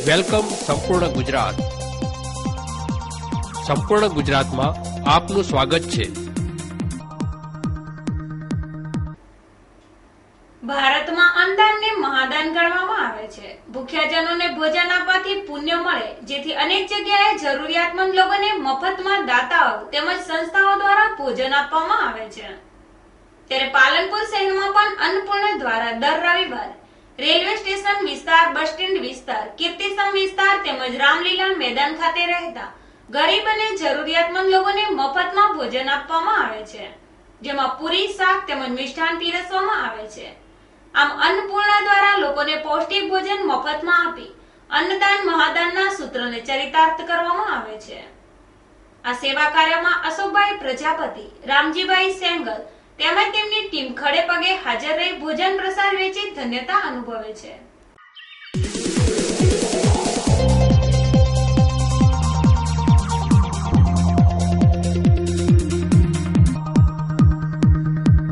Welcome સંપૂર્ણ ગુજરાત. સંપૂર્ણ ગુજરાતમાં આપનું સ્વાગત છે. ભારતમાં અન્નદાનને મહાદાન ગણવામાં આવે છે. ભૂખ્યાજનોને ભોજન આપવાથી પુણ્ય મળે, જેથી અનેક જગ્યાએ જરૂરિયાતમંદ લોકોને મફતમાં દાતાઓ તેમજ સંસ્થાઓ દ્વારા ભોજન આપવામાં આવે છે. ત્યારે પાલનપુર શહેરમાં પણ અન્નપૂર્ણા દ્વારા દર રવિવાર રેલવે સ્ટેશન વિસ્તાર, બસ સ્ટેન્ડ વિસ્તાર, કીર્તિસ્તંભ વિસ્તાર તેમજ રામલીલા મેદાન ખાતે રહેતા ગરીબ અને જરૂરિયાતમંદ લોકોને મફતમાં ભોજન આપવામાં આવે છે, જેમાં પૂરી, શાક તેમજ મિષ્ટાન પીરસવામાં આવે છે. આમ અન્નપૂર્ણા દ્વારા લોકોને પૌષ્ટિક ભોજન મફતમાં આપી અન્નદાન મહાદાનના સૂત્રને ચરિતાર્થ કરવામાં આવે છે. આ સેવા કાર્યમાં અશોકભાઈ પ્રજાપતિ, રામજીભાઈ સેંગલ તેમજ તેમની ટીમ ખડે પગે હાજર રહી ભોજન પ્રસાદ વેચી ધન્યતા અનુભવે છે.